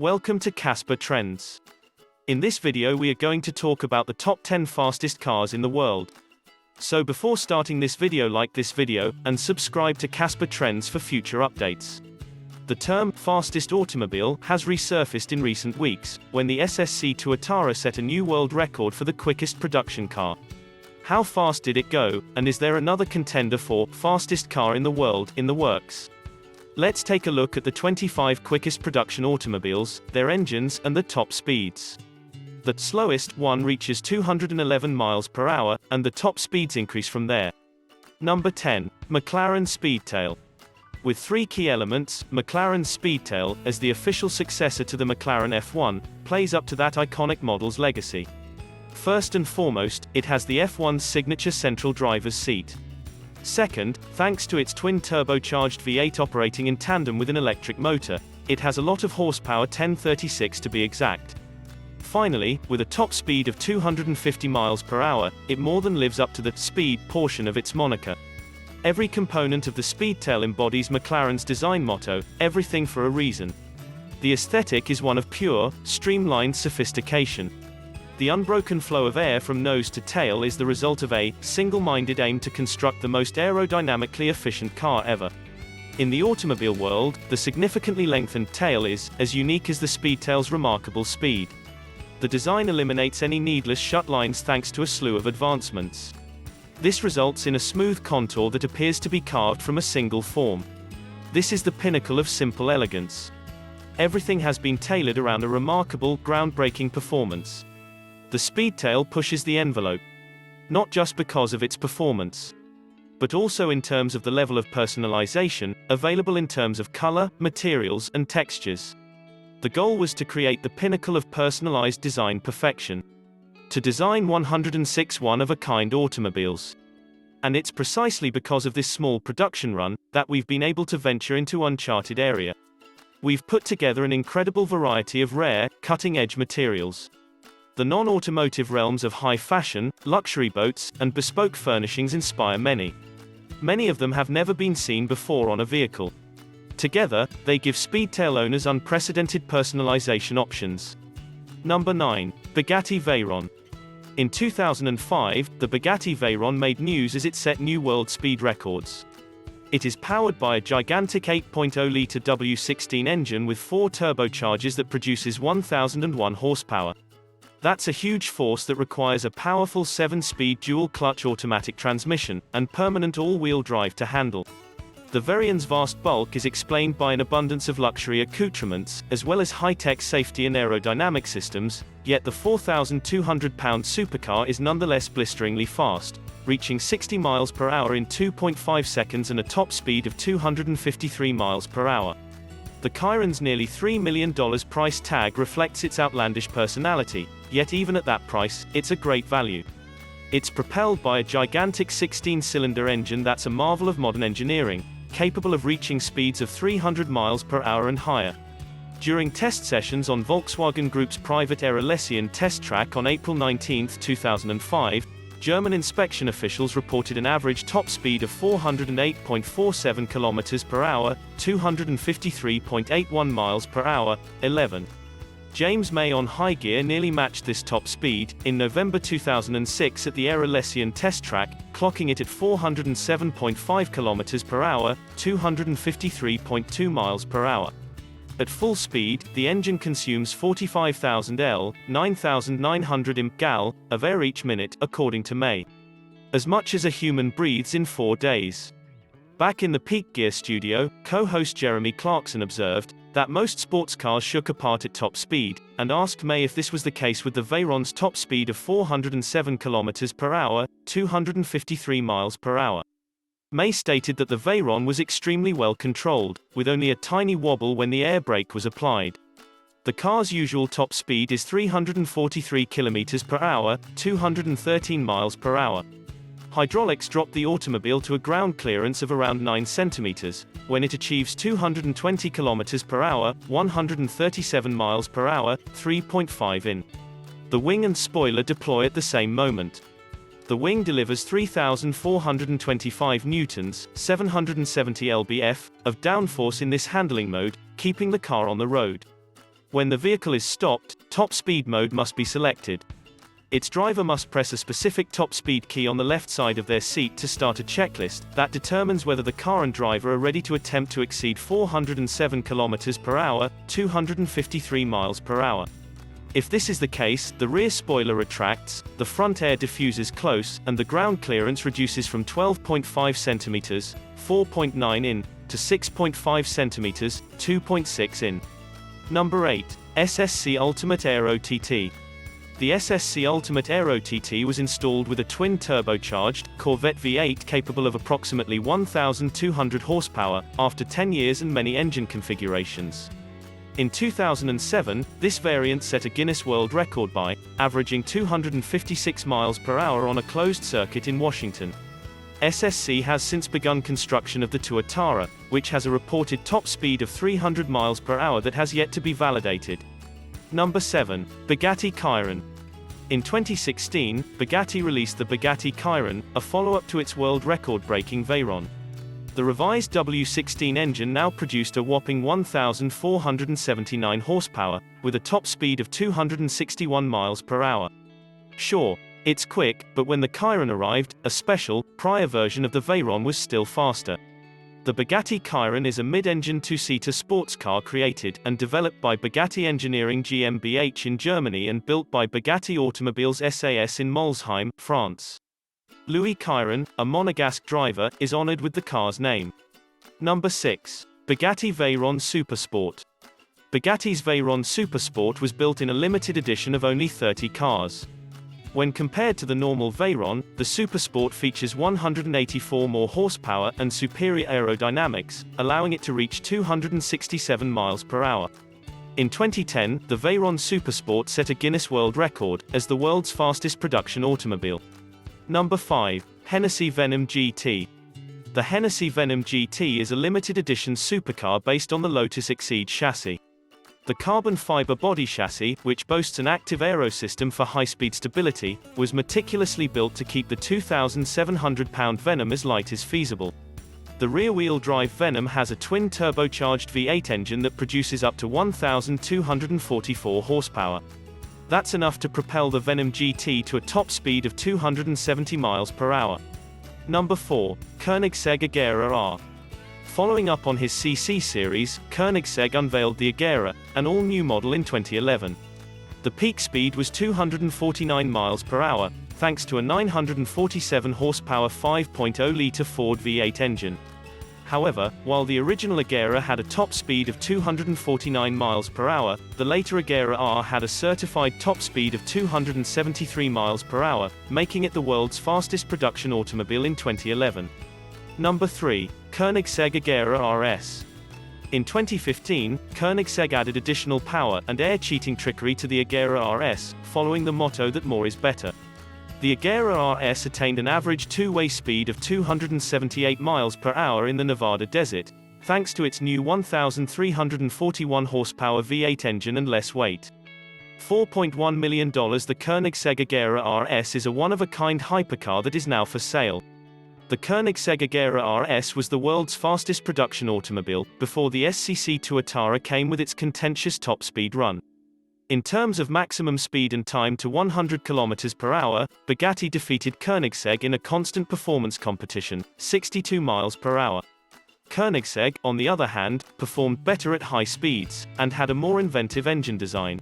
Welcome to Kasper Trends. In this video we are going to talk about the top 10 fastest cars in the world. So before starting this video, like this video, and subscribe to Kasper Trends for future updates. The term, fastest automobile, has resurfaced in recent weeks, when the SSC Tuatara set a new world record for the quickest production car. How fast did it go, and is there another contender for fastest car in the world in the works? Let's take a look at the 25 quickest production automobiles, their engines, and the top speeds. The slowest one reaches 211 miles per hour, and the top speeds increase from there. Number 10. McLaren Speedtail. With three key elements, McLaren Speedtail, as the official successor to the McLaren F1, plays up to that iconic model's legacy. First and foremost, it has the F1's signature central driver's seat. Second, thanks to its twin-turbocharged V8 operating in tandem with an electric motor, it has a lot of horsepower, 1036 to be exact. Finally, with a top speed of 250 miles per hour, it more than lives up to the speed portion of its moniker. Every component of the Speedtail embodies McLaren's design motto, everything for a reason. The aesthetic is one of pure, streamlined sophistication. The unbroken flow of air from nose to tail is the result of a single-minded aim to construct the most aerodynamically efficient car ever. In the automobile world, the significantly lengthened tail is as unique as the Speedtail's remarkable speed. The design eliminates any needless shut lines thanks to a slew of advancements. This results in a smooth contour that appears to be carved from a single form. This is the pinnacle of simple elegance. Everything has been tailored around a remarkable, groundbreaking performance. The Speedtail pushes the envelope. Not just because of its performance, but also in terms of the level of personalization, available in terms of color, materials, and textures. The goal was to create the pinnacle of personalized design perfection. To design 106 one-of-a-kind automobiles. And it's precisely because of this small production run, that we've been able to venture into uncharted area. We've put together an incredible variety of rare, cutting-edge materials. The non-automotive realms of high fashion, luxury boats, and bespoke furnishings inspire many. Many of them have never been seen before on a vehicle. Together, they give Speedtail owners unprecedented personalization options. Number 9. Bugatti Veyron. In 2005, the Bugatti Veyron made news as it set new world speed records. It is powered by a gigantic 8.0-liter W16 engine with 4 turbochargers that produces 1001 horsepower. That's a huge force that requires a powerful 7-speed dual-clutch automatic transmission, and permanent all-wheel drive to handle. The Veyron's vast bulk is explained by an abundance of luxury accoutrements, as well as high-tech safety and aerodynamic systems, yet the 4,200-pound supercar is nonetheless blisteringly fast, reaching 60 miles per hour in 2.5 seconds and a top speed of 253 miles per hour. The Chiron's nearly $3 million price tag reflects its outlandish personality, yet even at that price, it's a great value. It's propelled by a gigantic 16-cylinder engine that's a marvel of modern engineering, capable of reaching speeds of 300 miles per hour and higher. During test sessions on Volkswagen Group's private Erlesian test track on April 19, 2005, German inspection officials reported an average top speed of 408.47 km per hour, 253.81 miles per hour, 11. James May on high gear nearly matched this top speed, in November 2006 at the Erlesian test track, clocking it at 407.5 km per hour, 253.2 miles per hour. At full speed, the engine consumes 45,000 L, 9,900 imp-gal, of air each minute, according to May. As much as a human breathes in 4 days. Back in the Peak Gear studio, co-host Jeremy Clarkson observed that most sports cars shook apart at top speed, and asked May if this was the case with the Veyron's top speed of 407 km per hour, 253 miles per hour. May stated that the Veyron was extremely well controlled, with only a tiny wobble when the air brake was applied. The car's usual top speed is 343 km per hour, 213 miles per hour. Hydraulics dropped the automobile to a ground clearance of around 9 centimeters, when it achieves 220 km per hour, 137 miles per hour, 3.5 in. The wing and spoiler deploy at the same moment. The wing delivers 3,425 newtons, 770 lbf, of downforce in this handling mode, keeping the car on the road. When the vehicle is stopped, top speed mode must be selected. Its driver must press a specific top speed key on the left side of their seat to start a checklist that determines whether the car and driver are ready to attempt to exceed 407 km per hour, 253 miles per hour. If this is the case, the rear spoiler retracts, the front air diffuses close, and the ground clearance reduces from 12.5 cm, 4.9 in, to 6.5 cm, 2.6 in. Number 8. SSC Ultimate Aero TT. The SSC Ultimate Aero TT was installed with a twin-turbocharged Corvette V8 capable of approximately 1,200 horsepower, after 10 years and many engine configurations. In 2007, this variant set a Guinness World Record by averaging 256 miles per hour on a closed circuit in Washington. SSC has since begun construction of the Tuatara, which has a reported top speed of 300 miles per hour that has yet to be validated. Number 7. Bugatti Chiron. In 2016, Bugatti released the Bugatti Chiron, a follow-up to its world record-breaking Veyron. The revised W16 engine now produced a whopping 1,479 horsepower, with a top speed of 261 miles per hour. Sure, it's quick, but when the Chiron arrived, a special, prior version of the Veyron was still faster. The Bugatti Chiron is a mid-engine two-seater sports car created and developed by Bugatti Engineering GmbH in Germany and built by Bugatti Automobiles SAS in Molsheim, France. Louis Chiron, a monegasque driver, is honored with the car's name. Number 6. Bugatti Veyron Supersport. Bugatti's Veyron Supersport was built in a limited edition of only 30 cars. When compared to the normal Veyron, the Supersport features 184 more horsepower and superior aerodynamics, allowing it to reach 267 miles per hour. In 2010, the Veyron Supersport set a Guinness World Record as the world's fastest production automobile. Number 5. Hennessy Venom GT. The Hennessy Venom GT is a limited edition supercar based on the Lotus Exceed chassis. The carbon fiber body chassis, which boasts an active aero system for high-speed stability, was meticulously built to keep the 2,700-pound Venom as light as feasible. The rear-wheel drive Venom has a twin-turbocharged V8 engine that produces up to 1,244 horsepower. That's enough to propel the Venom GT to a top speed of 270 miles per hour. Number 4. Koenigsegg Agera R. Following up on his CC series, Koenigsegg unveiled the Agera, an all-new model in 2011. The peak speed was 249 miles per hour, thanks to a 947 horsepower 5.0-liter Ford V8 engine. However, while the original Agera had a top speed of 249 miles per hour, the later Agera R had a certified top speed of 273 miles per hour, making it the world's fastest production automobile in 2011. Number 3. Koenigsegg Agera RS. In 2015, Koenigsegg added additional power and air-cheating trickery to the Agera RS, following the motto that more is better. The Agera RS attained an average two-way speed of 278 miles per hour in the Nevada desert, thanks to its new 1,341 horsepower V8 engine and less weight. $4.1 million. The Koenigsegg Agera RS is a one-of-a-kind hypercar that is now for sale. The Koenigsegg Agera RS was the world's fastest production automobile, before the SCC Tuatara came with its contentious top-speed run. In terms of maximum speed and time to 100 km per hour, Bugatti defeated Koenigsegg in a constant performance competition, 62 miles per hour. Koenigsegg, on the other hand, performed better at high speeds, and had a more inventive engine design.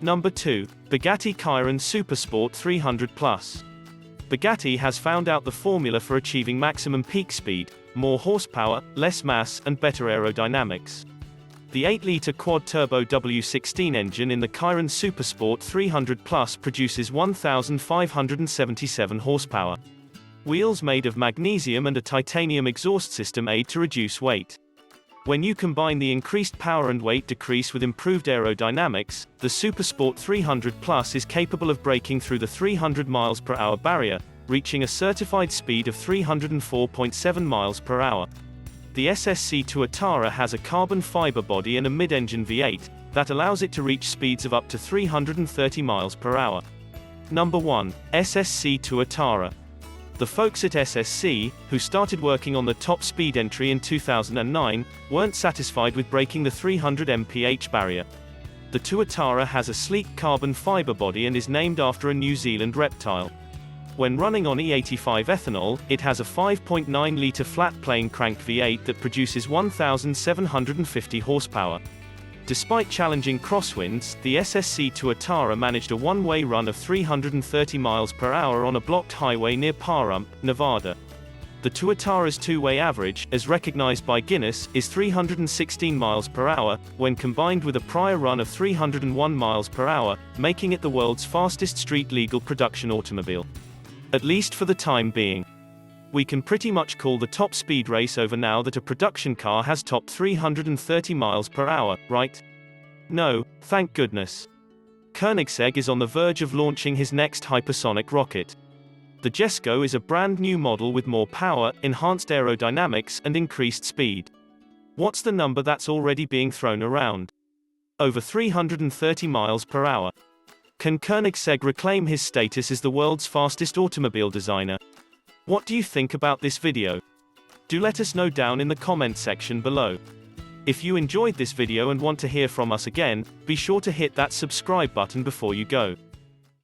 Number 2. Bugatti Chiron Supersport 300+. Bugatti has found out the formula for achieving maximum peak speed, more horsepower, less mass, and better aerodynamics. The 8-liter quad-turbo W16 engine in the Chiron Supersport 300+ produces 1,577 horsepower. Wheels made of magnesium and a titanium exhaust system aid to reduce weight. When you combine the increased power and weight decrease with improved aerodynamics, the Supersport 300+ is capable of breaking through the 300 miles per hour barrier, reaching a certified speed of 304.7 miles per hour. The SSC Tuatara has a carbon fiber body and a mid-engine V8 that allows it to reach speeds of up to 330 miles per hour. Number 1. SSC Tuatara. The folks at SSC, who started working on the top speed entry in 2009, weren't satisfied with breaking the 300 mph barrier. The Tuatara has a sleek carbon fiber body and is named after a New Zealand reptile. When running on E85 ethanol, it has a 5.9-litre flat-plane crank V8 that produces 1,750 horsepower. Despite challenging crosswinds, the SSC Tuatara managed a one-way run of 330 miles per hour on a blocked highway near Pahrump, Nevada. The Tuatara's two-way average, as recognized by Guinness, is 316 miles per hour, when combined with a prior run of 301 miles per hour, making it the world's fastest street-legal production automobile. At least for the time being. We can pretty much call the top speed race over now that a production car has topped 330 miles per hour, right? No, thank goodness. Koenigsegg is on the verge of launching his next hypersonic rocket. The Jesko is a brand new model with more power, enhanced aerodynamics, and increased speed. What's the number that's already being thrown around? Over 330 miles per hour. Can Koenigsegg reclaim his status as the world's fastest automobile designer? What do you think about this video? Do let us know down in the comment section below. If you enjoyed this video and want to hear from us again, be sure to hit that subscribe button before you go.